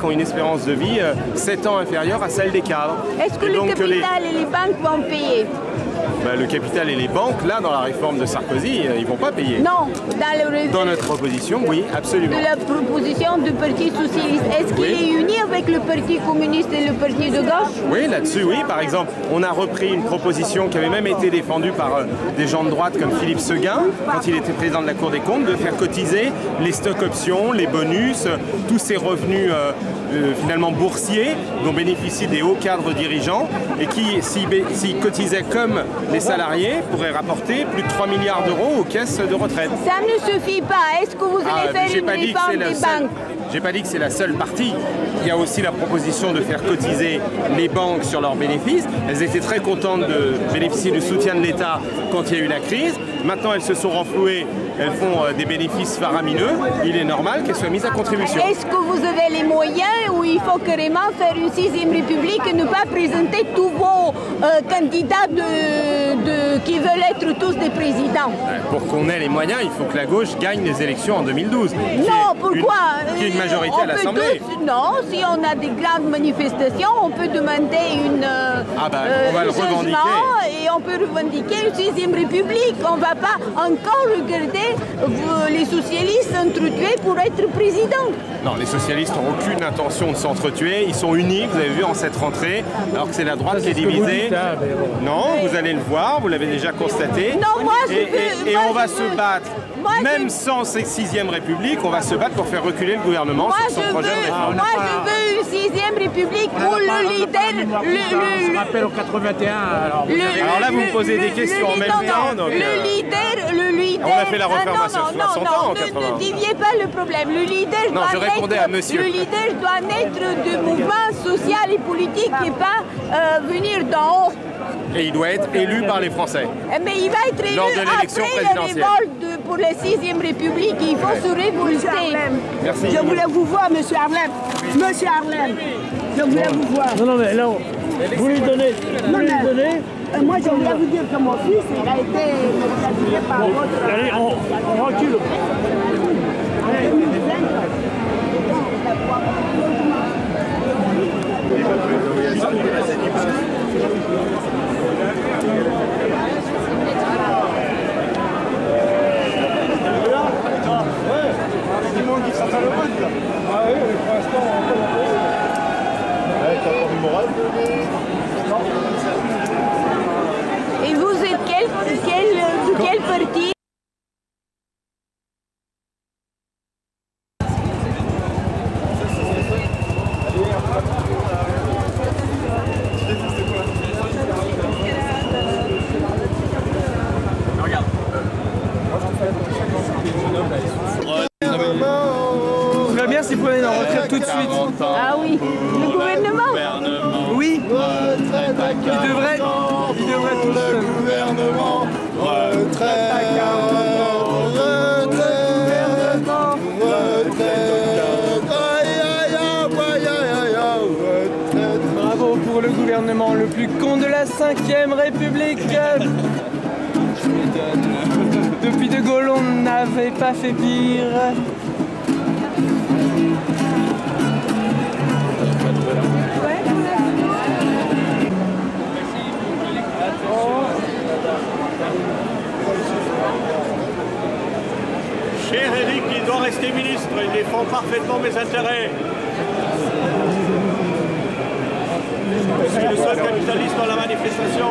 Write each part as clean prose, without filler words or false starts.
ont une espérance de vie 7 ans inférieure à celle des cadres. Est-ce que le capital et les banques vont payer? Le capital et les banques, là, dans la réforme de Sarkozy, ils ne vont pas payer. Non, dans notre proposition, oui, absolument. De la proposition du Parti socialiste, est-ce qu'il est uni avec le Parti communiste et le Parti de gauche? Oui, là-dessus, oui. Par exemple, on a repris une proposition qui avait même été défendue par des gens de droite comme Philippe Seguin, quand il était président de la Cour des comptes, de faire cotiser les stocks options, les bonus, tous ces revenus finalement boursiers dont bénéficient des hauts cadres dirigeants et qui, s'ils cotisaient comme les salariés, pourraient rapporter plus de 3 milliards d'euros aux caisses de retraite. Ça ne suffit pas. Est-ce que vous allez faire une réforme des banques? J'ai pas dit que c'est la seule partie. Il y a aussi la proposition de faire cotiser les banques sur leurs bénéfices. Elles étaient très contentes de bénéficier du soutien de l'État quand il y a eu la crise. Maintenant, elles se sont renflouées, elles font des bénéfices faramineux. Il est normal qu'elles soient mises à contribution. Est-ce que vous avez les moyens ou il faut carrément faire une 6e République et ne pas présenter tous vos candidats qui veulent être tous des présidents? Pour qu'on ait les moyens, il faut que la gauche gagne les élections en 2012. Non, pourquoi? Qu'il y ait une majorité à l'Assemblée. Non, si on a des grandes manifestations, on peut demander on va le revendiquer. Et on peut revendiquer une 6e République. On ne va pas encore regarder les socialistes s'entretuer pour être président. Non, les socialistes n'ont aucune intention de s'entretuer. Ils sont unis, vous avez vu, en cette rentrée, alors que c'est la droite qui est divisée. Non, vous allez le voir, vous l'avez déjà constaté. Non, moi, et on va se battre. Même sans cette 6e République, on va se battre pour faire reculer le gouvernement sur son projet de réforme. Moi, je veux une 6e République où le leader... Je rappelle au 81. Alors là, vous me posez des questions en même temps. Donc, le leader... On a fait la réforme sur 60 ans en 80. Ne déviez pas le problème. Le leader doit naître de mouvements sociaux et politiques et pas venir d'en haut. Et il doit être élu par les Français. Mais il va être élu après la révolte pour la 6e République. Il faut se révolter. Merci. Je voulais vous voir, monsieur Arlem. Monsieur Arlem, je voulais vous voir. Non, mais là, vous lui donnez. Moi, je voulais vous dire que mon fils, il a été médicalisé par votre... Allez, on recule. Et vous êtes de quel parti? Très bien s'il pouvait en retraite tout de suite. Ah oui, le gouvernement? Oui, il devrait tout le gouvernement. Retraite à 40 ans. Bravo pour le gouvernement le plus con de la 5e République. Depuis De Gaulle, on n'avait pas fait pire. Cher Eric, il doit rester ministre, il défend parfaitement mes intérêts. Je suis le seul capitaliste dans la manifestation.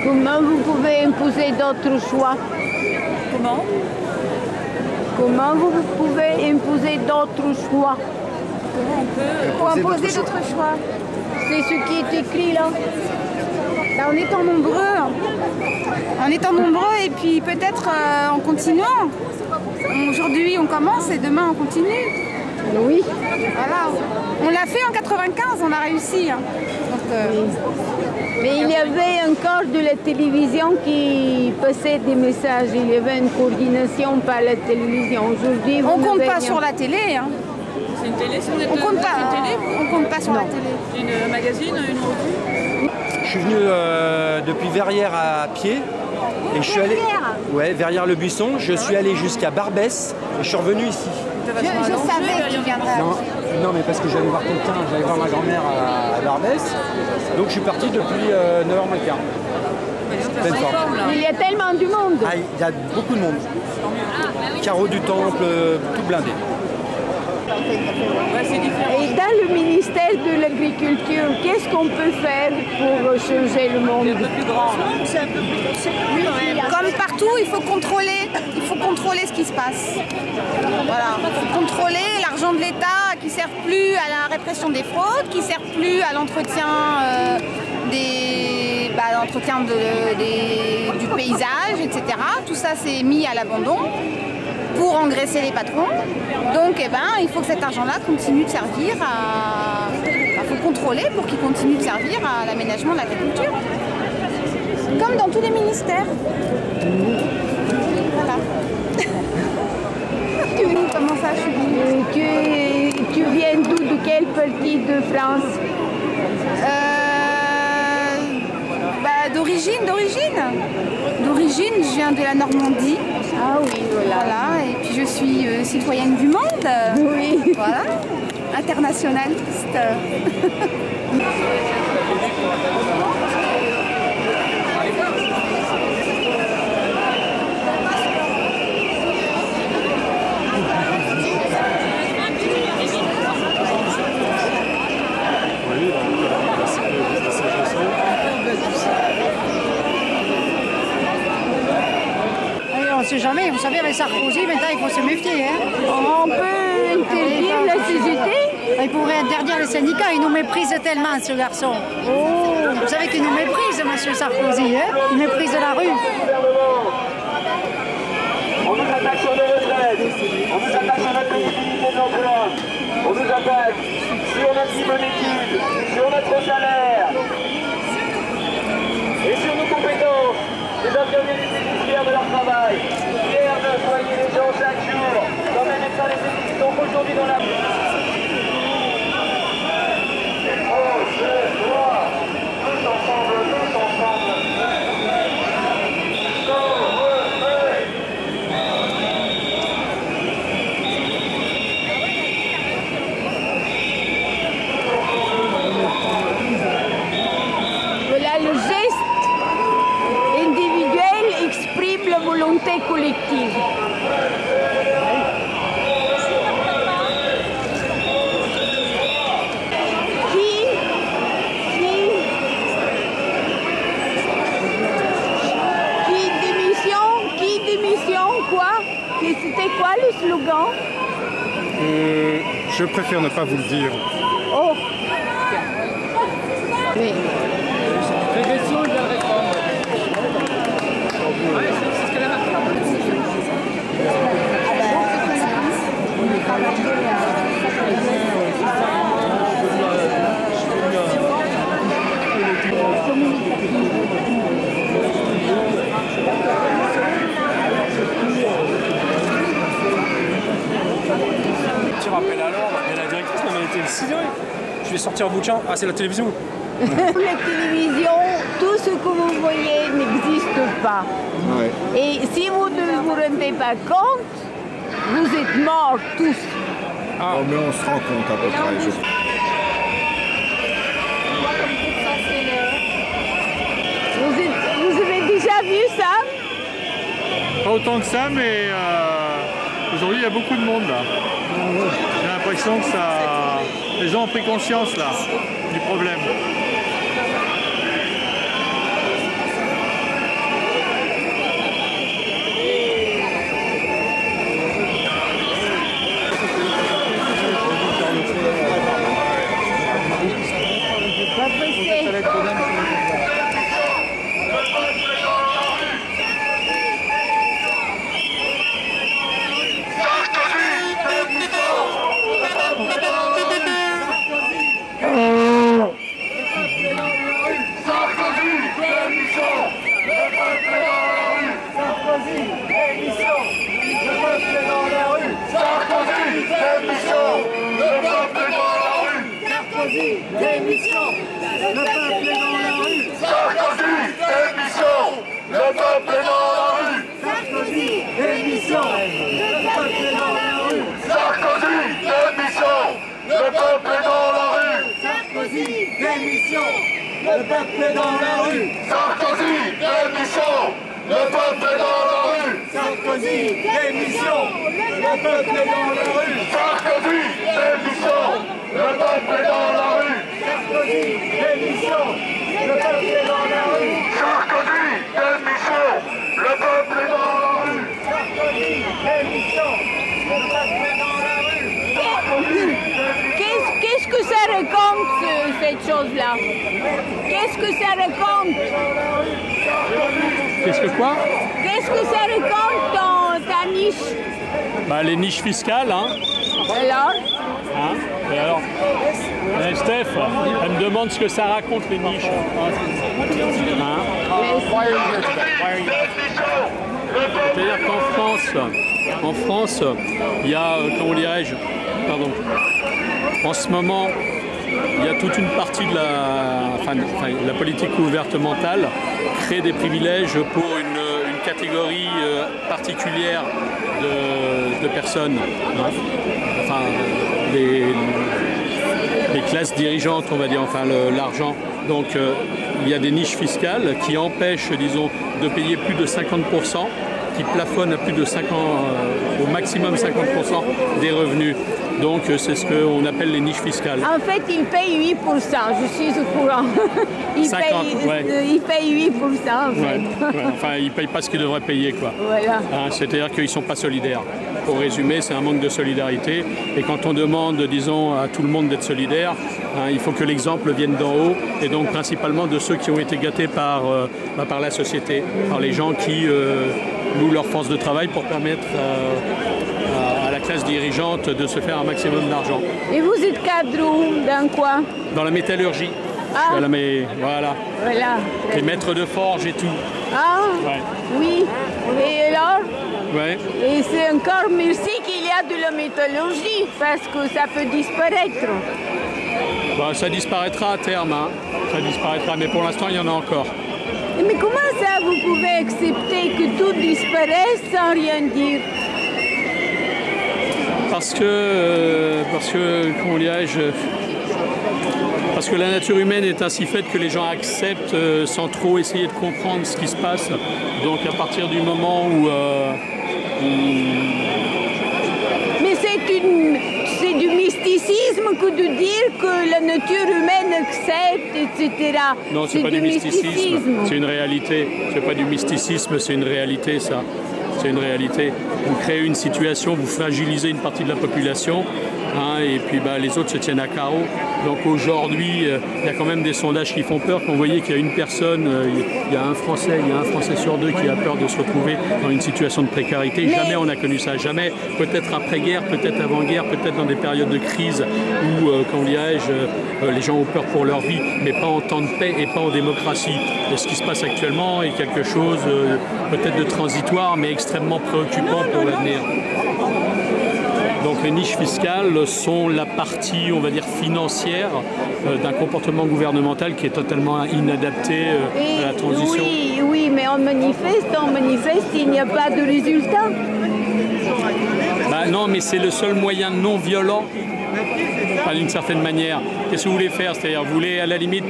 Comment vous pouvez imposer d'autres choix? Comment vous pouvez imposer d'autres choix? Comment on peut imposer d'autres choix? C'est ce qui est écrit là. En étant nombreux. En étant nombreux et puis peut-être en continuant. Aujourd'hui on commence et demain on continue. Oui. Voilà. On l'a fait en 95, on a réussi. Donc Mais il y avait encore de la télévision qui passait des messages. Il y avait une coordination par la télévision. Aujourd'hui, on compte pas sur la télé. Hein. C'est une télé, si vous êtes on compte pas, une télé, on compte pas sur la télé. Une magazine, une revue. Je suis venu depuis Verrières à pied. Et je suis allé, Verrières-le-Buisson. Je suis allé jusqu'à Barbès et je suis revenu ici. Je savais que tu viendrais. Non, mais parce que j'allais voir quelqu'un, j'allais voir ma grand-mère à Barbès. Donc je suis parti depuis 9h moins le quart. Il y a tellement du monde. Ah, il y a beaucoup de monde. Carreau du Temple, tout blindé. Et dans le ministère de l'Agriculture, qu'est-ce qu'on peut faire pour changer le monde? Comme partout, il faut contrôler ce qui se passe. Voilà, il faut contrôler l'argent de l'État qui ne sert plus à la répression des fraudes, qui ne sert plus à l'entretien du paysage, etc. Tout ça, c'est mis à l'abandon pour engraisser les patrons. Donc il faut que cet argent-là continue de servir à... Il faut contrôler pour qu'il continue de servir à l'aménagement de l'agriculture. Comme dans tous les ministères. Voilà. Comment ça, je suis Tu viens d'où? De quelle partie de France? D'origine, je viens de la Normandie. Ah oui, voilà. Et puis je suis citoyenne du monde. Oui. Voilà. Internationaliste. On ne sait jamais, vous savez, avec Sarkozy, maintenant il faut se méfier. Hein. On peut interdire la CGT? Il pourrait interdire les syndicats, il nous méprise tellement, ce garçon. Vous savez qu'il nous méprise, monsieur Sarkozy, hein. Il méprise la rue. On nous attaque sur nos retraites, on nous attaque sur notre légitimité de l'emploi, on nous attaque sur notre niveau d'études, sur notre salaire et sur nos compétences. Les infirmiers et les bénéficiaires de leur travail, fiers de soigner les gens chaque jour, comme les médecins et les techniciens sont aujourd'hui dans la rue. On se doit, tous ensemble. Voilà, le geste individuel exprime la volonté collective. Qui démission quoi? C'était quoi le slogan? Je préfère ne pas vous le dire. Oh. Oui. Petit rappel à l'ordre, et la directrice m'a été décidée. Je vais sortir un bouquin. Ah, c'est la télévision. La télévision, tout ce que vous voyez n'existe pas. Ouais. Et si vous ne vous rendez pas compte, vous êtes morts tous. Ah, mais on se rend compte à peu près. Vous avez déjà vu ça? Pas autant que ça, mais aujourd'hui il y a beaucoup de monde là. J'ai l'impression que les gens ont pris conscience là du problème. Sarkozy, démission. Le peuple est dans la rue. Sarkozy, démission. Le peuple est dans la rue. Sarkozy, démission. Le peuple est dans la rue. Sarkozy, démission. Le peuple est dans la rue. Sarkozy, démission. Le peuple est dans la rue. Sarkozy, démission. Le peuple est dans la rue. Sarkozy, démission. Le peuple est dans la rue. Sarkozy, démission. Le peuple est dans la rue. Sarkozy, démission. Le peuple est dans la rue. Sarkozy, démission. Le peuple est dans la rue. Sarkozy, démission. Le peuple est dans la rue. Qu'est-ce que ça raconte, cette chose-là? Qu'est-ce que ça raconte? Qu'est-ce que quoi? Qu'est-ce que ça raconte dans ta niche? Bah, les niches fiscales, hein. Alors? Hein? Et alors Steph, elle me demande ce que ça raconte, les niches. Hein? C'est-à-dire qu'en France, il y a, comment dirais-je, pardon, en ce moment, il y a toute une partie de la politique gouvernementale crée des privilèges pour une catégorie particulière de personnes. Hein. Enfin, les classes dirigeantes, on va dire, enfin l'argent. Donc il y a des niches fiscales qui empêchent, disons, de payer plus de 50%, qui plafonnent à plus de 50, au maximum 50% des revenus. Donc c'est ce qu'on appelle les niches fiscales. En fait, ils payent 8%, je suis au courant. Ils payent 8% en fait. Ouais. Enfin, ils ne payent pas ce qu'ils devraient payer, quoi. Voilà. Hein, c'est-à-dire qu'ils ne sont pas solidaires. Pour résumer, c'est un manque de solidarité. Et quand on demande, disons, à tout le monde d'être solidaire, hein, il faut que l'exemple vienne d'en haut, et donc principalement de ceux qui ont été gâtés par la société, par les gens qui louent leur force de travail pour permettre à la classe dirigeante de se faire un maximum d'argent. Et vous êtes cadre où? Dans quoi? Dans la métallurgie. Ah. Voilà. Les maîtres de forge et tout. Ah, ouais. Oui. Et alors? Ouais. Et c'est encore merci qu'il y a de la métallurgie, parce que ça peut disparaître. Bah, ça disparaîtra à terme, hein. Ça disparaîtra, mais pour l'instant, il y en a encore. Mais comment ça, vous pouvez accepter que tout disparaisse sans rien dire? Parce que comment dirais-je, parce que la nature humaine est ainsi faite que les gens acceptent sans trop essayer de comprendre ce qui se passe. Donc à partir du moment où... Mais c'est du mysticisme que de dire que la nature humaine accepte, etc. Non, c'est pas du mysticisme, c'est une réalité. C'est pas du mysticisme, c'est une réalité, ça. C'est une réalité. Vous créez une situation, vous fragilisez une partie de la population, hein, et puis les autres se tiennent à carreau. Donc aujourd'hui, il y a quand même des sondages qui font peur. Quand vous voyez qu'il y a une personne, il y a un Français sur deux qui a peur de se retrouver dans une situation de précarité. Jamais on n'a connu ça, jamais. Peut-être après-guerre, peut-être avant-guerre, peut-être dans des périodes de crise où, comment dirais-je, les gens ont peur pour leur vie, mais pas en temps de paix et pas en démocratie. Et ce qui se passe actuellement est quelque chose peut-être de transitoire, mais extrêmement préoccupant pour l'avenir. Donc les niches fiscales sont la partie, on va dire, financière d'un comportement gouvernemental qui est totalement inadapté à la transition. Oui, mais on manifeste, il n'y a pas de résultat. Non, mais c'est le seul moyen non violent, d'une certaine manière. Qu'est-ce que vous voulez faire? C'est-à-dire, vous voulez à la limite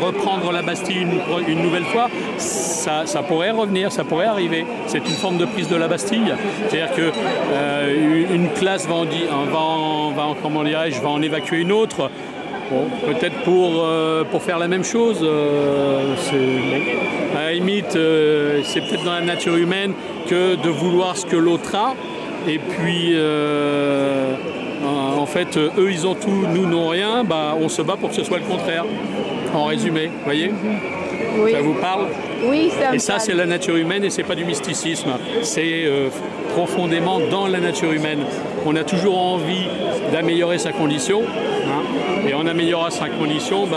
reprendre la Bastille une nouvelle fois? Ça pourrait revenir, ça pourrait arriver. C'est une forme de prise de la Bastille. C'est-à-dire qu'une classe va en évacuer une autre. Bon, peut-être pour faire la même chose. À la limite, c'est peut-être dans la nature humaine que de vouloir ce que l'autre a. Et puis, en fait, eux, ils ont tout, nous n'ont rien. On se bat pour que ce soit le contraire. En résumé, vous voyez? Oui. Ça vous parle? Oui, ça me Et ça, parle. c'est la nature humaine et c'est pas du mysticisme. C'est profondément dans la nature humaine. On a toujours envie d'améliorer sa condition. Hein, et en améliorant sa condition,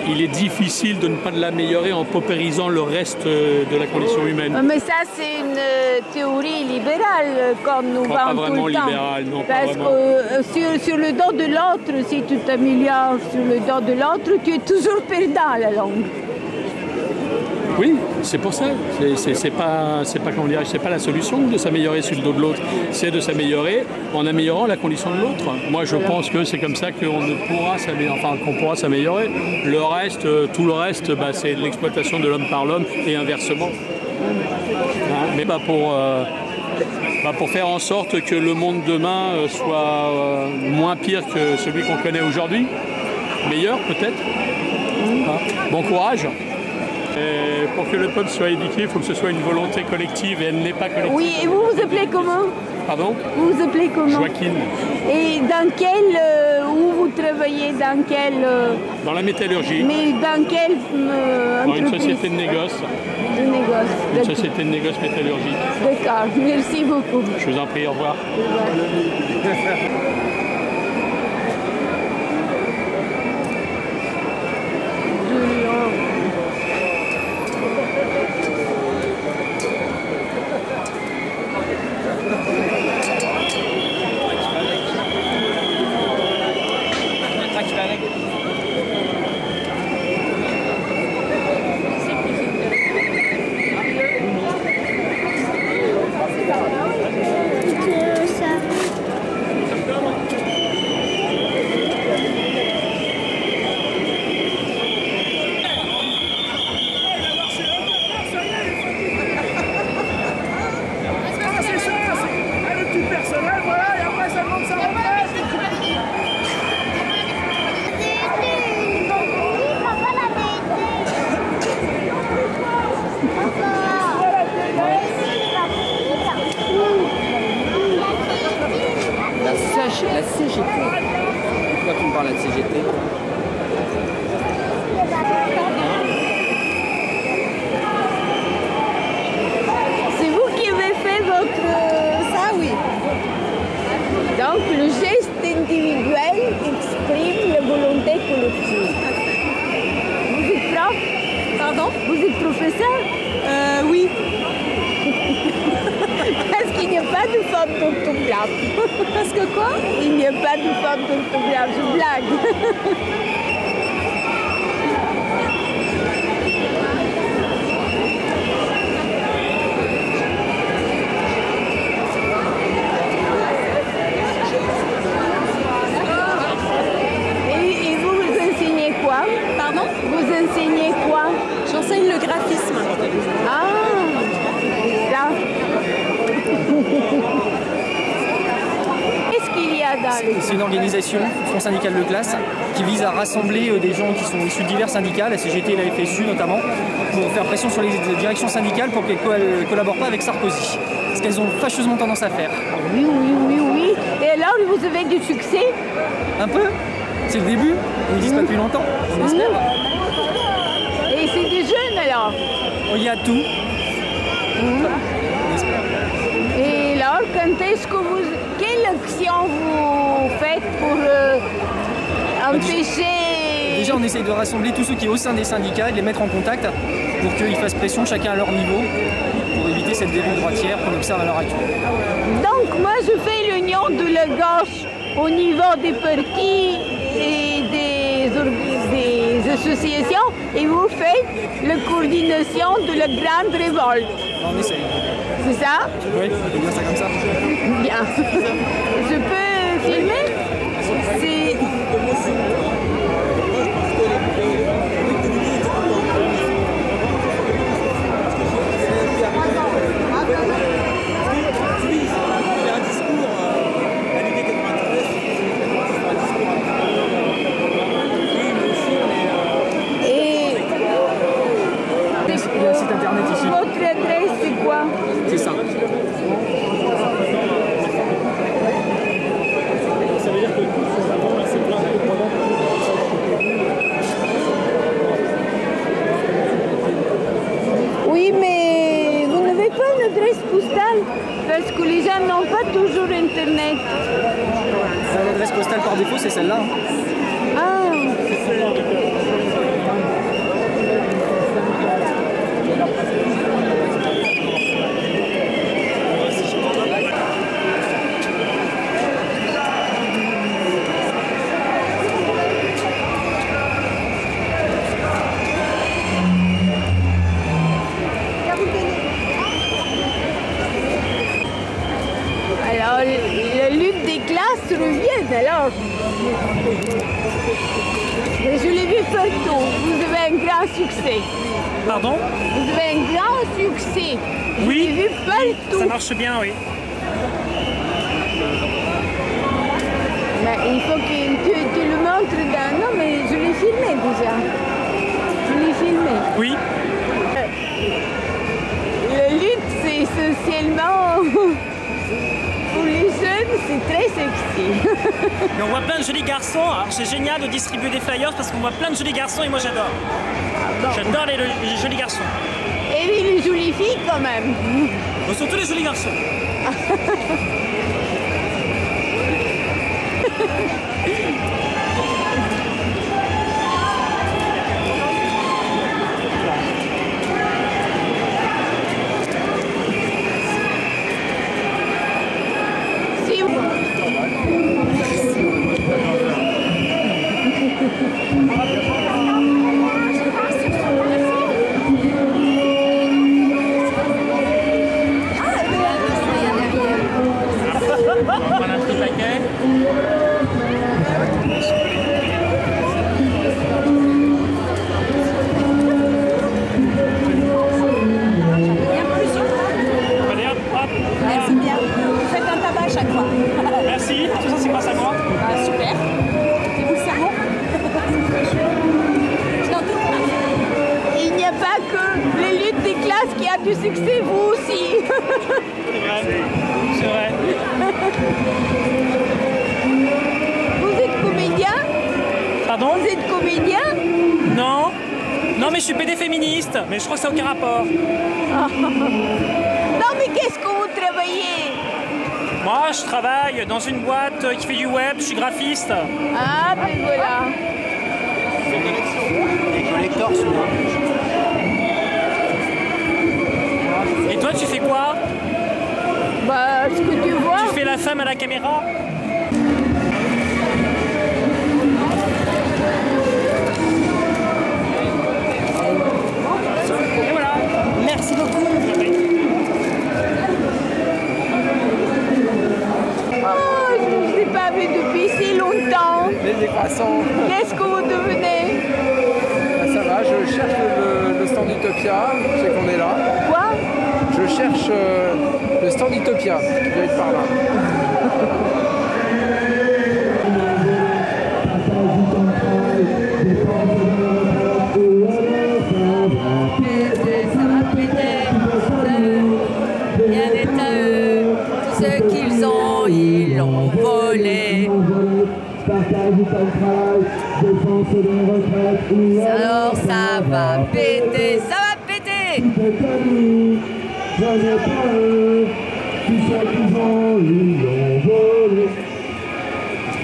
il est difficile de ne pas l'améliorer en paupérisant le reste de la condition humaine. Mais ça, c'est une théorie libérale, comme nous Pas vendons vraiment tout le temps. libérale, non, pas Parce vraiment. que sur le dos de l'autre, si tu t'améliores sur le dos de l'autre, tu es toujours perdant à la longue. Oui, c'est pour ça. C'est pas comment dire, c'est pas la solution de s'améliorer sur le dos de l'autre. C'est de s'améliorer en améliorant la condition de l'autre. Moi, je pense que c'est comme ça qu'on pourra s'améliorer. Le reste, tout le reste, c'est de l'exploitation de l'homme par l'homme et inversement. Hein, mais pour faire en sorte que le monde demain soit moins pire que celui qu'on connaît aujourd'hui, meilleur peut-être. Hein, bon courage. Et pour que le peuple soit éduqué, il faut que ce soit une volonté collective et elle n'est pas collective. Oui, et vous vous appelez comment? Pardon? Vous vous appelez comment? Joaquin. Et dans quel... où vous travaillez? Dans quel... Dans la métallurgie. Mais dans quelle Dans entreprise? une société de négoce. De négoce. Une société de négoce métallurgique. D'accord, merci beaucoup. Je vous en prie, au revoir. La CGT. Pourquoi tu me parles de CGT? C'est vous qui avez fait votre... Ça, oui. Donc, le geste individuel exprime la volonté collective. Vous êtes prof? Pardon? Vous êtes professeur? Oui. Parce qu'il n'y a pas de faute d'orthographe. Parce que quoi? Il n'y a pas de faute d'orthographe, je blague. Et vous, vous enseignez quoi? Pardon? Vous enseignez quoi? J'enseigne le graphisme. Ah, ça. Qu'est-ce qu'il y a dans le... C'est une organisation, Front syndical de classe, qui vise à rassembler des gens qui sont issus de divers syndicats, la CGT et la FSU notamment, pour faire pression sur les directions syndicales pour qu'elles ne collaborent pas avec Sarkozy. Ce qu'elles ont fâcheusement tendance à faire. Oui, oui, oui, oui. Et alors, vous avez du succès? Un peu. C'est le début. Ils ne disent pas depuis longtemps. On espère. Et c'est des jeunes alors? Il y a tout. On espère. Et alors, quand est-ce que vous... Quelle action vous faites pour empêcher... Déjà, on essaye de rassembler tous ceux qui sont au sein des syndicats et de les mettre en contact pour qu'ils fassent pression chacun à leur niveau pour éviter cette dérive droitière qu'on observe à l'heure actuelle. Donc, moi, je fais l'union de la gauche au niveau des partis et des associations et vous faites la coordination de la grande révolte. On essaye. C'est ça? Oui, on peut dire ça comme ça. Bien. Je peux filmer? C'est... Et... Il y a un site internet ici. Votre adresse, c'est quoi? C'est ça. gens n'ont pas toujours Internet. L'adresse postale par défaut, c'est celle-là. Ah. Alors, la lutte des classes revient alors. Je l'ai vu partout. Vous avez un grand succès. Pardon? Vous avez un grand succès. Oui. Je l'ai vu partout. Ça marche bien, oui. Mais il faut que tu le montres dans... Non, mais je l'ai filmé déjà. Je l'ai filmé. Oui. La lutte, c'est essentiellement... Pour les jeunes, c'est très sexy. Mais on voit plein de jolis garçons. Alors c'est génial de distribuer des flyers parce qu'on voit plein de jolis garçons et moi j'adore. J'adore les jolis garçons. Et oui, les jolies filles quand même. Bon, surtout les jolis garçons. Si vous... On prend un petit paquet. Allez, hop, hop. Merci bien. Vous faites un tabac à chaque fois. Merci. Tout ça, c'est grâce à moi. Ah, super. Et vous le sermon? Il n'y a pas que les luttes des classes qui a du succès, vous aussi. C'est vrai. C'est vrai. Vous êtes comédien? Pardon? Vous êtes comédien? Non. Non, mais je suis PD féministe. Mais je crois que ça n'a aucun rapport. Non, mais qu'est-ce que vous travaillez? Moi, je travaille dans une boîte qui fait du web. Je suis graphiste. Ah, ben voilà. Les collecteurs souvent. Et toi, tu fais quoi? Bah, ce que tu vois. Tu fais la femme à la caméra? Et voilà. Merci beaucoup. Oh, je ne vous ai pas vu depuis si longtemps. Les décroissants. Qu'est-ce que vous devenez? Ça va, je cherche le stand Utopia, je sais qu'on est là. Quoi? Je cherche le stand Utopia, qui doit être par là. Rien n'est à eux, tout ce qu'ils ont, ils l'ont volé. Alors ça va péter, ça va péter.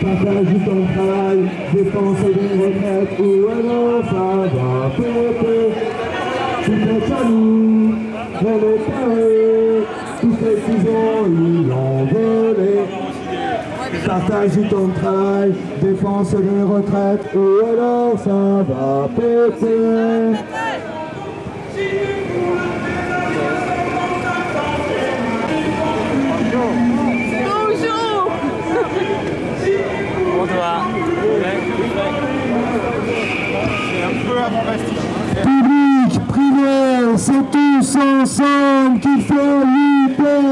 Partage du temps de travail, dépense des retraites, ou alors ça va péter. Tout est à nous, on est à eux, tous ceux qu'ils ont, ils l'ont volé. Partage du temps de travail, dépense des retraites, ou alors ça va péter. Bonjour. Bonjour. C'est un peu avant Bastille. Public, privé, c'est tous ensemble qu'il faut lutter.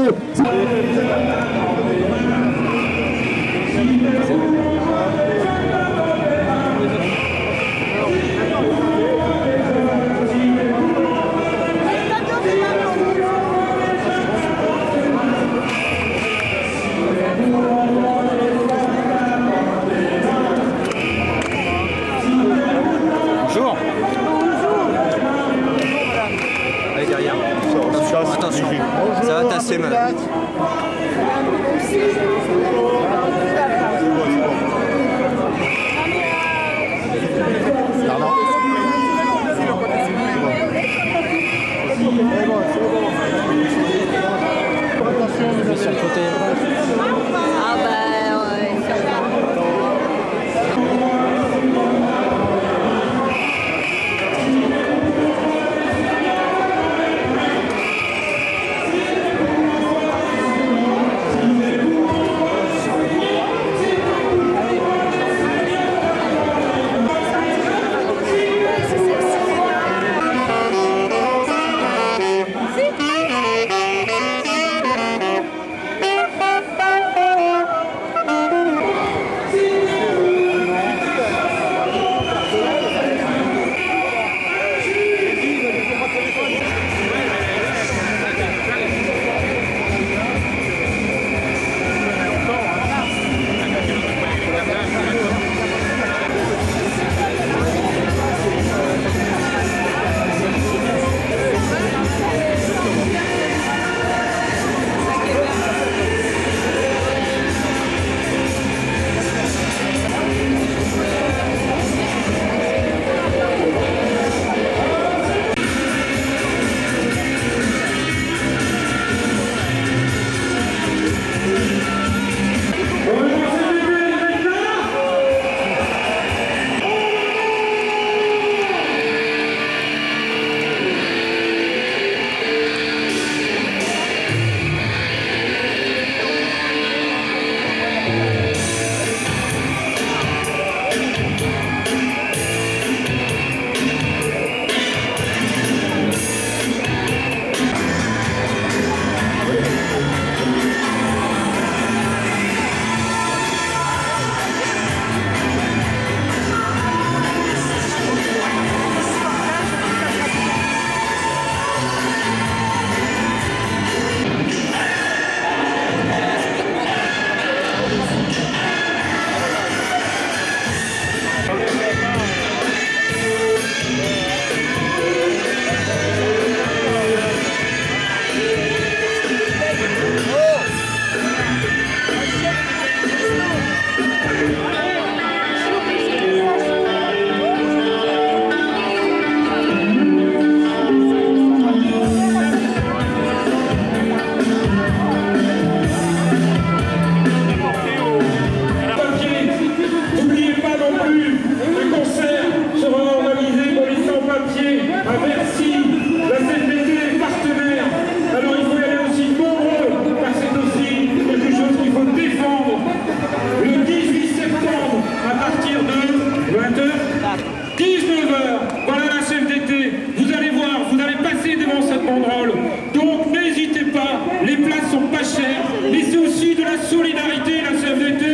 la solidarité, la CFDT.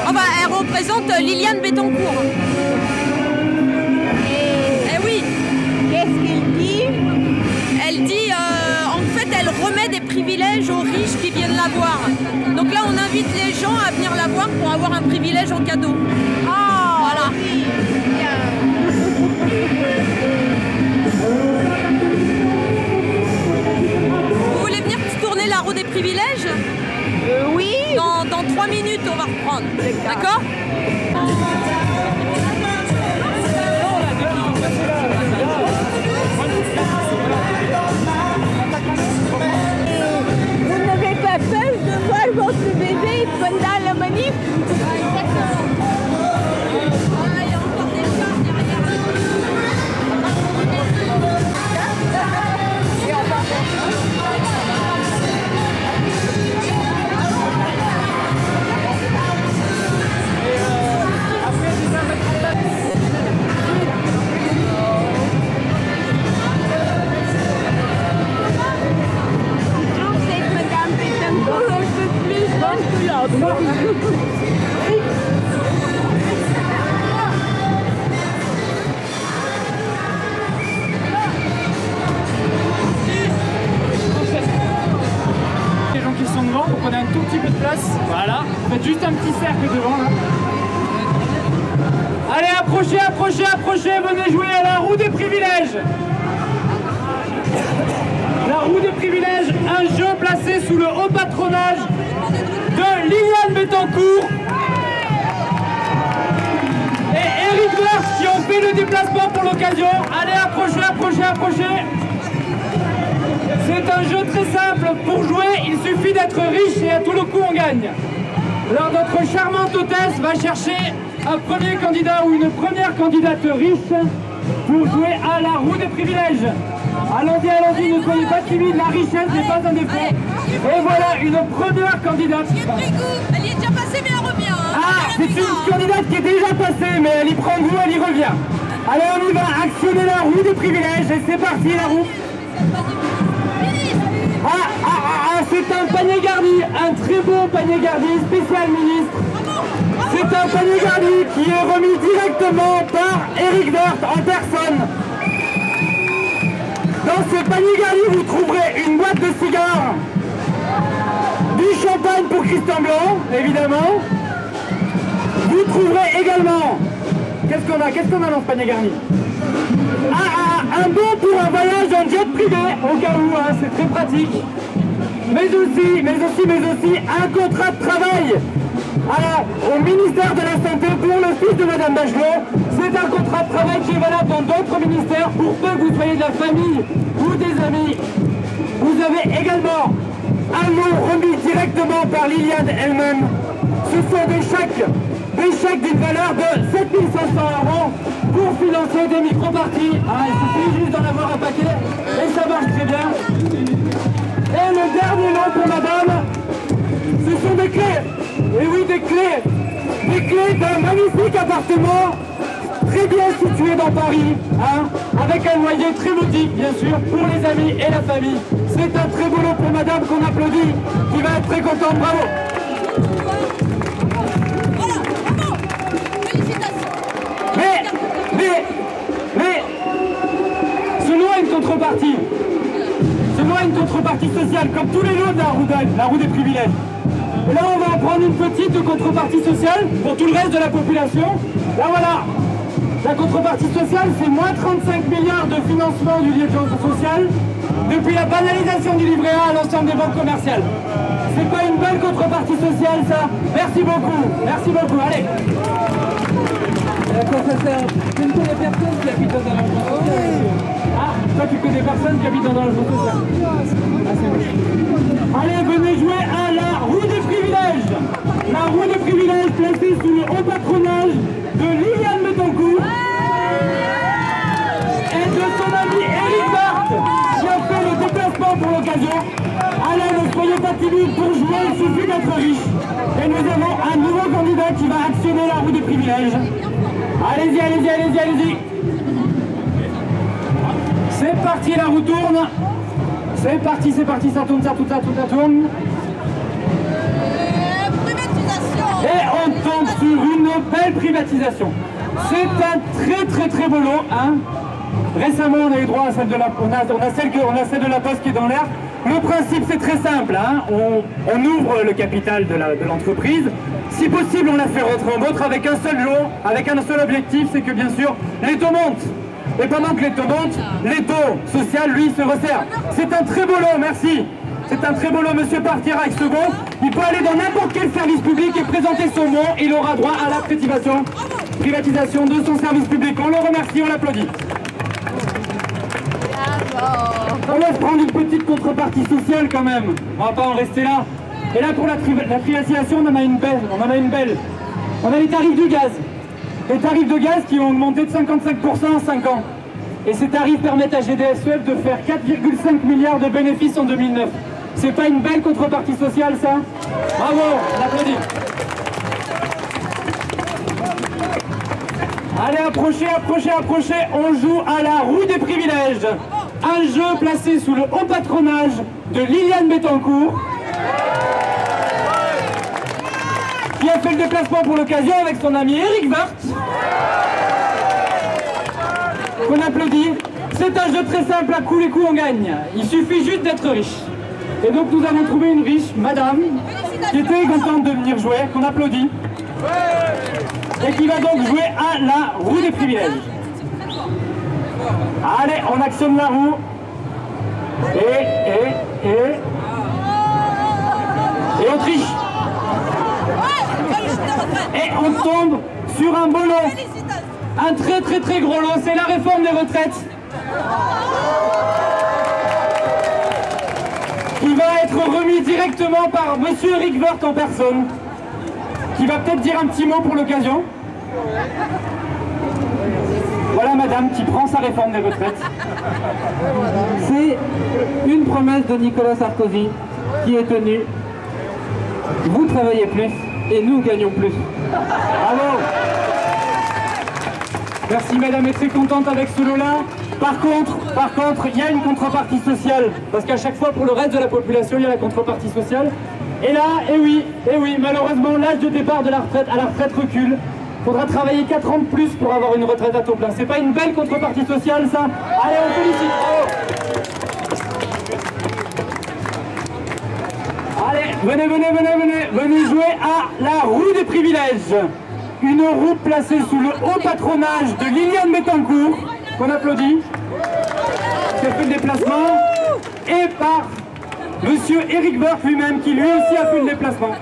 Enfin, elle représente Liliane Bettencourt. Eh oui. Qu'est-ce qu'elle dit? Elle dit, en fait, elle remet des privilèges aux riches qui viennent la voir. Donc là, on invite les gens à venir la voir pour avoir un privilège en cadeau. Ah, voilà. Oui, bien. Vous voulez venir tourner la roue des privilèges? Oui. Dans 3 minutes, on va reprendre. D'accord? Vous n'avez pas peur de voir votre bébé pendant la manif? Les gens qui sont devant, vous prenez un tout petit peu de place. Voilà. Faites juste un petit cercle devant là. Allez, approchez, approchez, approchez, venez jouer à la roue des privilèges. La roue des privilèges, un jeu placé sous le haut patronage de Liliane Bettencourt et Eric Woerth qui ont fait le déplacement pour l'occasion. Allez, approchez, approchez, approchez. C'est un jeu très simple. Pour jouer, il suffit d'être riche et à tout le coup on gagne. Alors notre charmante hôtesse va chercher un premier candidat ou une première candidate riche pour jouer à la roue des privilèges. Allons-y, allons-y, ne soyez pas timides, la richesse n'est pas un défaut. Et voilà une première candidate. Elle y est déjà passée, mais elle revient. Hein. Ah, c'est une candidate qui est déjà passée, mais elle y prend goût, elle y revient. Allez, on y va, actionnez la roue des privilèges et c'est parti la roue. C'est un panier garni, un très beau panier garni, spécial ministre. C'est un panier garni qui est remis directement par Eric Woerth en personne. Dans ce panier garni, vous trouverez une boîte de cigares, du champagne pour Christian Blanc, évidemment. Vous trouverez également, qu'est-ce qu'on a dans ce panier garni? Un bon pour un voyage en jet privé, au cas où, hein, c'est très pratique. Mais aussi un contrat de travail au ministère de la Santé pour le fils de Madame Bachelot. C'est un contrat de travail qui est valable dans d'autres ministères pour peu que vous soyez de la famille ou des amis. Vous avez également un lot remis directement par Liliane elle-même. Ce sont des chèques d'une valeur de 7 500 € pour financer des micro-parties. Il suffit juste d'en avoir un paquet et ça marche très bien. Et le dernier lot pour madame, ce sont des clés. Et oui, des clés d'un magnifique appartement très bien situé dans Paris, avec un loyer très modique, bien sûr, pour les amis et la famille. C'est un très beau lot pour madame qu'on applaudit, qui va être très contente. Bravo. Voilà, bravo. Félicitations. Mais, ce lot a une contrepartie. Ce lot a une contrepartie sociale, comme tous les lots de la roue des privilèges. Et là, on va en prendre une petite contrepartie sociale pour tout le reste de la population. Là, voilà. La contrepartie sociale, c'est moins 35 milliards de financement du logement social depuis la banalisation du livret A à l'ensemble des banques commerciales. C'est pas une belle contrepartie sociale, ça? Merci beaucoup, allez. À quoi ça sert? Tu ne connais personne qui habite dans un logement social? Ah, toi tu connais personne qui habite dans un logement social? Ah, c'est bon. Allez, venez jouer à la roue des privilèges. La roue des privilèges placée sous le haut patronage de Liliane Bettencourt et de son ami Eric Barthes qui a fait le déplacement pour l'occasion. Allez, ne soyez pas timides, pour jouer, il suffit d'être riche. Et nous avons un nouveau candidat qui va actionner la roue des privilèges. Allez-y, allez-y, allez-y, allez-y. C'est parti, la roue tourne. C'est parti, ça tourne, ça tourne, ça tourne, ça tourne. Et on tombe sur une belle privatisation. C'est un très beau lot, hein. Récemment, on a eu droit à celle de la, on a celle de la Poste qui est dans l'air. Le principe, c'est très simple, hein. On ouvre le capital de l'entreprise. Si possible, on la fait rentrer en vôtre avec un seul lot, avec un seul objectif, c'est que bien sûr, les taux montent. Et pendant que les taux montent, les taux sociaux, lui, se resserrent. C'est un très beau lot, merci. C'est un très beau lot, monsieur partira avec ce bon. Il peut aller dans n'importe quel service public et présenter son bon. Il aura droit à la privatisation de son service public. On le remercie, on l'applaudit. On laisse prendre une petite contrepartie sociale quand même. On va pas en rester là. Et là, pour la privatisation, on en a une belle. On a les tarifs du gaz. Les tarifs de gaz qui ont augmenté de 55% en 5 ans. Et ces tarifs permettent à GDF-Suez de faire 4,5 milliards de bénéfices en 2009. C'est pas une belle contrepartie sociale, ça? Bravo, on applaudit. Allez, approchez, on joue à la roue des privilèges. Un jeu placé sous le haut patronage de Liliane Bettencourt, qui a fait le déplacement pour l'occasion avec son ami Eric Barthes, qu'on applaudit. C'est un jeu très simple, à tous les coups on gagne. Il suffit juste d'être riche. Et donc nous avons trouvé une riche madame qui était contente de venir jouer, qu'on applaudit. Et qui va donc jouer à la roue des privilèges. Allez, on actionne la roue. Et on triche. Et on tombe sur un beau lot. Un très gros lot, c'est la réforme des retraites. Qui va être remis directement par monsieur Eric Woerth en personne. Qui va peut-être dire un petit mot pour l'occasion. Voilà madame qui prend sa réforme des retraites. C'est une promesse de Nicolas Sarkozy qui est tenue. Vous travaillez plus et nous gagnons plus. Bravo. Merci madame est très contente avec ce lot-là. Par contre, il y a une contrepartie sociale. Parce qu'à chaque fois, pour le reste de la population, il y a la contrepartie sociale. Et là, eh oui, malheureusement, l'âge de départ à la retraite recule. Il faudra travailler 4 ans de plus pour avoir une retraite à taux plein. C'est pas une belle contrepartie sociale, ça? Allez, on félicite, bravo. Allez, venez jouer à la roue des privilèges. Une roue placée sous le haut patronage de Liliane Bettencourt, qu'on applaudit, qui a fait le déplacement, et par monsieur Eric Woerth lui-même, qui lui aussi a fait le déplacement.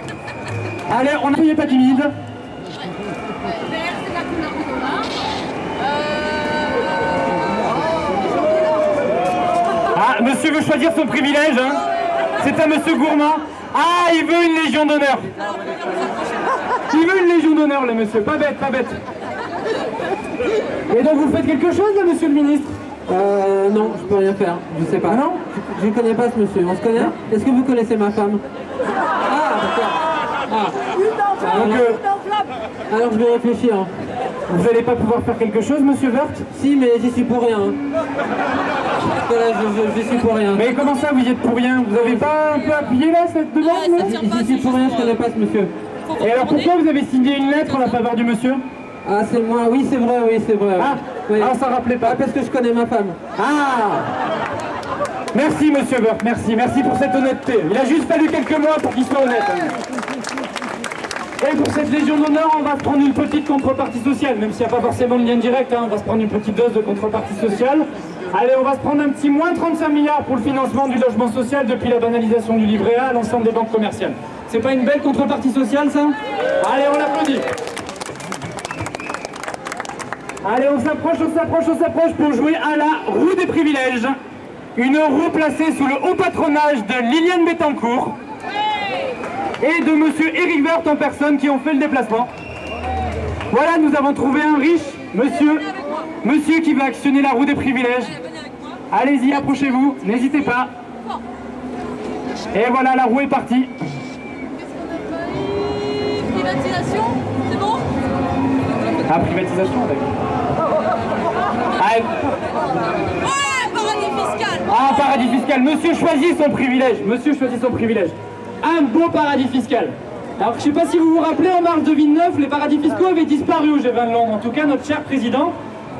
Allez, on n'est pas timide. Ah, monsieur veut choisir son privilège, hein. C'est un monsieur gourmand. Ah, il veut une légion d'honneur. Il veut une légion d'honneur, le monsieur. Pas bête. Et donc vous faites quelque chose, là, monsieur le ministre? Non, je peux rien faire. Je sais pas. Non? Je ne connais pas ce monsieur. On se connaît? Est-ce que vous connaissez ma femme? Alors je vais réfléchir. Vous n'allez pas pouvoir faire quelque chose, monsieur Woerth? Si, mais j'y suis pour rien. Voilà, je suis pour rien. Mais comment ça, vous y êtes pour rien? Vous n'avez pas un peu appuyé là, cette demande? J'y suis pour rien, je ne connais pas ce monsieur. Et alors pourquoi vous avez signé une lettre en la faveur du monsieur? Ah, c'est moi, oui, c'est vrai. Ah, oui. Ah, ça rappelait pas. Ah, parce que je connais ma femme. Ah! Merci, monsieur Woerth, merci pour cette honnêteté. Il a juste fallu quelques mois pour qu'il soit honnête. Et pour cette Légion d'honneur, on va se prendre une petite contrepartie sociale, même s'il n'y a pas forcément de lien direct, hein, on va se prendre une petite dose de contrepartie sociale. Allez, on va se prendre un petit moins 35 milliards pour le financement du logement social depuis la banalisation du livret A à l'ensemble des banques commerciales. C'est pas une belle contrepartie sociale, ça? Allez, on l'applaudit. Allez, on s'approche pour jouer à la roue des privilèges. Une roue placée sous le haut patronage de Liliane Bettencourt et de monsieur Éric Woerth en personne qui ont fait le déplacement. Voilà, nous avons trouvé un riche monsieur qui va actionner la roue des privilèges. Allez-y, approchez-vous, n'hésitez pas. Et voilà, la roue est partie. Privatisation, c'est bon? Ah, privatisation, d'accord. Allez. Ouais, paradis fiscal. Ah, paradis fiscal. Monsieur choisit son privilège. Monsieur choisit son privilège. Un beau paradis fiscal. Alors, je ne sais pas si vous vous rappelez, en mars 2009, les paradis fiscaux avaient disparu au G20 de Londres. En tout cas, notre cher président,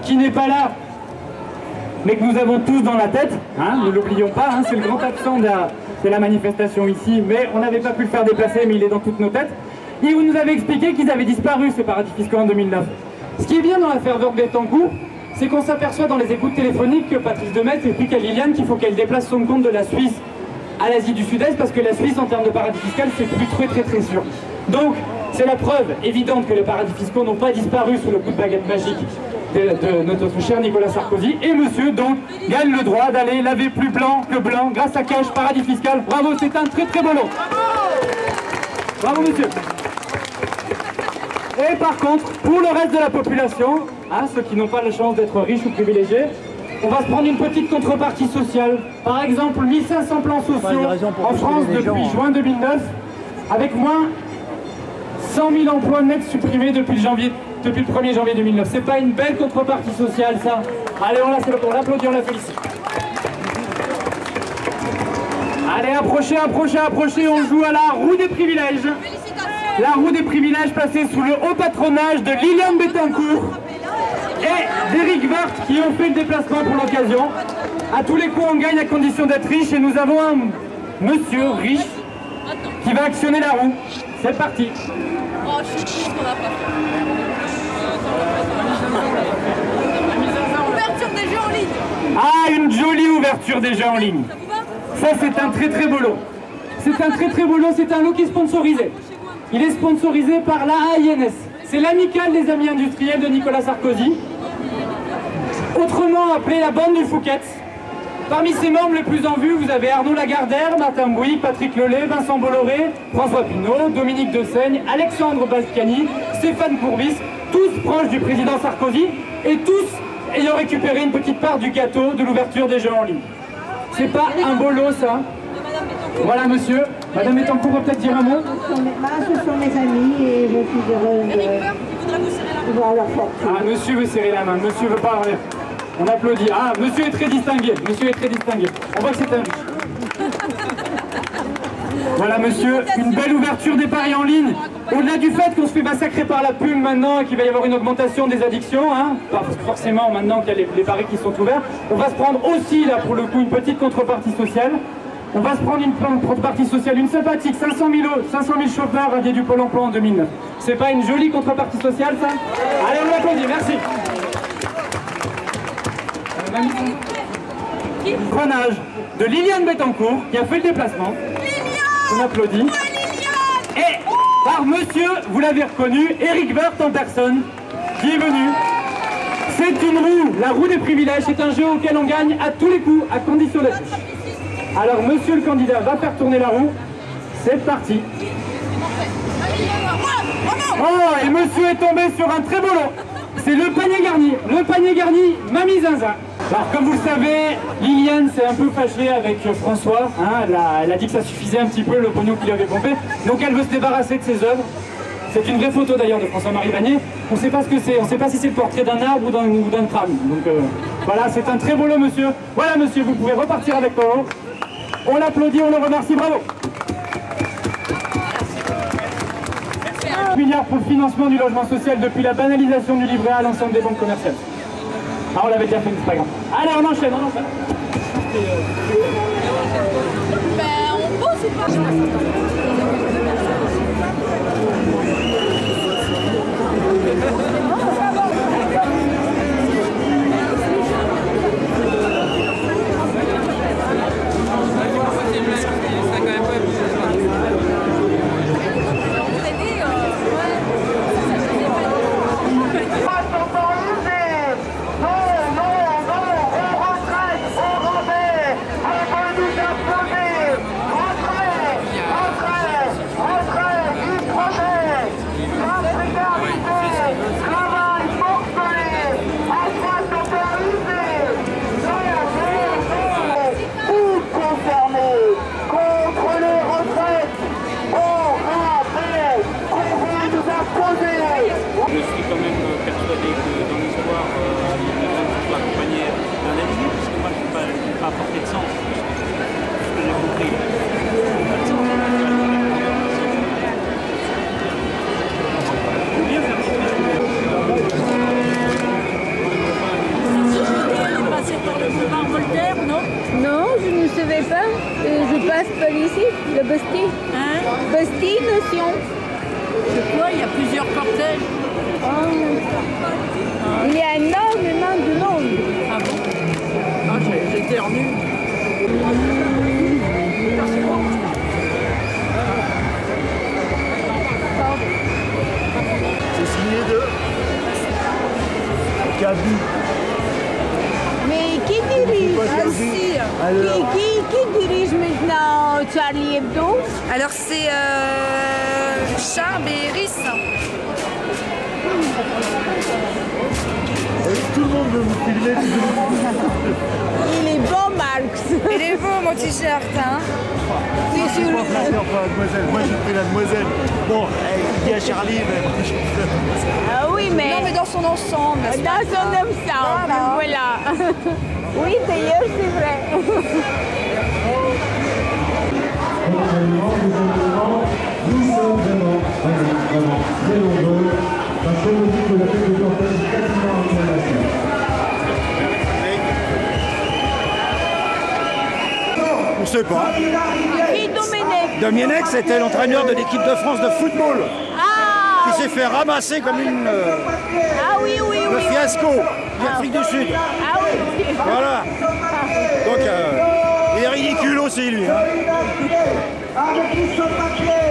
qui n'est pas là, mais que nous avons tous dans la tête, hein, ne l'oublions pas, hein, c'est le grand absent de la manifestation ici, mais on n'avait pas pu le faire déplacer, mais il est dans toutes nos têtes. Et vous nous avez expliqué qu'ils avaient disparu, ces paradis fiscaux, en 2009. Ce qui est bien dans l'affaire Woerth-Bettencourt, c'est qu'on s'aperçoit dans les écoutes téléphoniques que Patrice Demettre explique à Liliane qu'il faut qu'elle déplace son compte de la Suisse à l'Asie du Sud-Est, parce que la Suisse, en termes de paradis fiscal, c'est plus très sûr. Donc, c'est la preuve évidente que les paradis fiscaux n'ont pas disparu sous le coup de baguette magique de notre cher Nicolas Sarkozy. Et monsieur, donc, gagne le droit d'aller laver plus blanc que blanc grâce à Cash, paradis fiscal. Bravo, c'est un très beau lot. Bravo, monsieur. Et par contre, pour le reste de la population, hein, ceux qui n'ont pas la chance d'être riches ou privilégiés, on va se prendre une petite contrepartie sociale. Par exemple, 1500 plans sociaux en France depuis juin 2009, avec moins 100 000 emplois nets supprimés depuis le 1er janvier 2009. C'est pas une belle contrepartie sociale, ça? Allez, on l'applaudit, on la félicite. Allez, approchez, on joue à la roue des privilèges. La roue des privilèges placée sous le haut patronage de Liliane Bettencourt et d'Éric Woerth qui ont fait le déplacement pour l'occasion. À tous les coups, on gagne à condition d'être riche et nous avons un monsieur riche qui va actionner la roue. C'est parti. Oh, je suis triste qu'on n'a pas fait. Ouverture des jeux en ligne. Ah, une jolie ouverture des jeux en ligne. Ça, c'est un très beau lot. C'est un très beau lot, c'est un lot qui est sponsorisé. Il est sponsorisé par l'AAINS. C'est l'amicale des amis industriels de Nicolas Sarkozy, autrement appelée la bande du Fouquet. Parmi ses membres les plus en vue, vous avez Arnaud Lagardère, Martin Bouygues, Patrick Lelay, Vincent Bolloré, François Pinault, Dominique Dessaigne, Alexandre Balkany, Stéphane Courbis, tous proches du président Sarkozy et tous ayant récupéré une petite part du gâteau de l'ouverture des jeux en ligne. C'est pas un beau lot, ça? Voilà, monsieur. Madame Bettencourt va peut-être dire un mot? Ce sont mes amis et je suis heureuse de voir leur fortune. Ah, monsieur veut serrer la main, monsieur veut pas revenir. On applaudit. Ah, monsieur est très distingué, On voit que c'est un riche. Voilà, monsieur, une belle ouverture des paris en ligne. Au-delà du fait qu'on se fait massacrer par la pub maintenant et qu'il va y avoir une augmentation des addictions, hein, parce que forcément, maintenant qu'il y a les paris qui sont ouverts, on va se prendre aussi, là, pour le coup, une petite contrepartie sociale. On va se prendre une contrepartie sociale, une sympathique, 500 000 chauffeurs radiés du Pôle emploi en 2009. C'est pas une jolie contrepartie sociale, ça? Allez, on l'applaudit, merci. Prenage de Liliane Bettencourt qui a fait le déplacement. On applaudit. Et par monsieur, vous l'avez reconnu, Éric Woerth en personne, qui est venu. C'est une roue, la roue des privilèges, c'est un jeu auquel on gagne à tous les coups, à condition d'être riche. Alors monsieur le candidat va faire tourner la roue, c'est parti. Oh, et monsieur est tombé sur un très beau lot. C'est le panier garni Mamie Zinzin. Alors comme vous le savez, Liliane s'est un peu fâchée avec François, hein, elle a dit que ça suffisait un petit peu le pognon qu'il avait pompé, donc elle veut se débarrasser de ses œuvres. C'est une vraie photo d'ailleurs de François-Marie Bagné. On ne sait pas ce que c'est, on ne sait pas si c'est le portrait d'un arbre ou d'un crâne. Donc voilà, c'est un très beau lot, monsieur. Voilà, monsieur, vous pouvez repartir avec Polo. On l'applaudit, on le remercie, bravo. 1 milliard pour le financement du logement social depuis la banalisation du livret A à l'ensemble des banques commerciales. Ah, on l'avait déjà fait, mais c'est pas grave. Allez, on enchaîne. Ben, on pose ou pas? savez pas, je passe par ici, le Bastille. Hein? Bastille Nation. C'est quoi? Il y a plusieurs cortèges. Il y a énormément de monde. Ah bon? Ah, j'éternue. C'est signé de Gabi. Mais qui dirige? Alors. Qui dirige maintenant Charlie Hebdo? Alors c'est Charb et Rhys. Tout le monde veut vous filmer. Il est beau, Marx. Il est beau, mon t-shirt. Hein. C'est sur... Mademoiselle, moi j'ai pris la demoiselle. Bon, elle dit à Charlie, mais... Ah oui, mais... Non, mais dans son ensemble. Dans son ensemble, voilà. Oui, d'ailleurs, c'est vrai. Nous sommes vraiment très nombreux, parce qu'on nous dit que la fête de campagne est quasiment internationale. On ne sait pas. Qui Domenech? Domenech, c'était l'entraîneur de l'équipe de France de football. Ah, qui s'est fait ramasser comme une... ah oui, oui, oui. le fiasco d'Afrique du Sud. Ah oui. Voilà. Donc, il est ridicule aussi, lui. Hein. Avec tous son papier,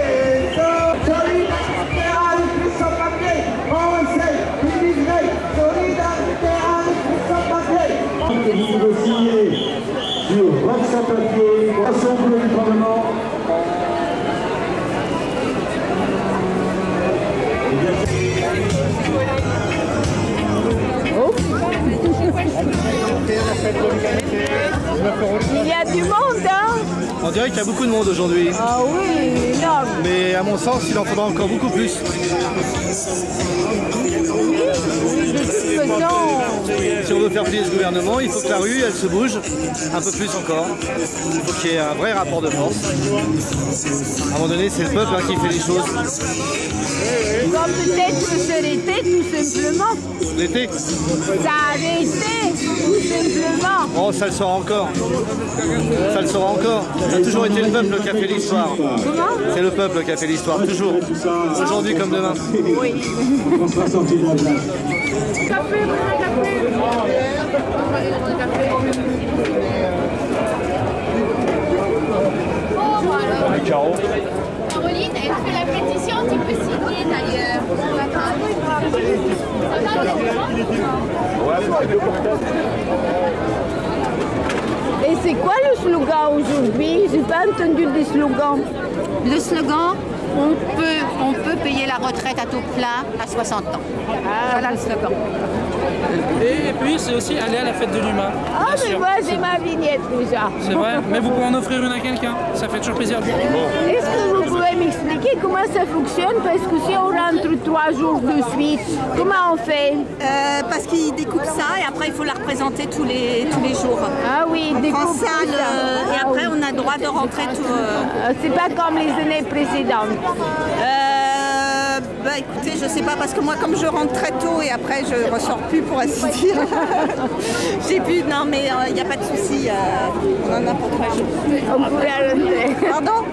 solidarité avec tous son papier, on essaie d'immigrer, solidarité avec tous son papier. Vous pouvez signer sur votre papier, l'Assemblée du Parlement. Il y a du monde, hein? On dirait qu'il y a beaucoup de monde aujourd'hui. Ah oui, énorme. Mais à mon sens, il en faudra encore beaucoup plus. De toute façon... Si on veut faire plier ce gouvernement, il faut que la rue, elle se bouge un peu plus encore. Il faut qu'il y ait un vrai rapport de force. À un moment donné, c'est le peuple qui fait les choses. Comme peut-être s'arrêter tout simplement. L'été. S'arrêter tout simplement. Oh, ça le sera encore. Ça le sera encore. Ça a toujours été le peuple qui a fait l'histoire. Comment? C'est le peuple qui a fait l'histoire, toujours. Aujourd'hui comme demain. Oui. Café, Caro. Caroline, elle fait la pétition, tu peux signer d'ailleurs. Et c'est quoi le slogan aujourd'hui? J'ai pas entendu de slogan. Le slogan, on peut payer la retraite à taux plein à 60 ans. Voilà le slogan. Et puis c'est aussi aller à la fête de l'humain. Ah, mais moi j'ai ma vignette déjà. C'est vrai, mais vous pouvez en offrir une à quelqu'un, ça fait toujours plaisir. Est-ce que vous pouvez m'expliquer comment ça fonctionne? Parce que si on rentre 3 jours de suite, comment on fait? Parce qu'ils découpent ça et après il faut la représenter tous les jours. Ah oui, on prend découpe ça et après on a le droit de rentrer tout... C'est pas comme les années précédentes. Bah écoutez, je sais pas, parce que moi comme je rentre très tôt et après je ressors plus pour ainsi dire. J'ai pu, non mais il n'y a pas de souci, on en a pour 3 jours. On pourrait arrêter. Pardon?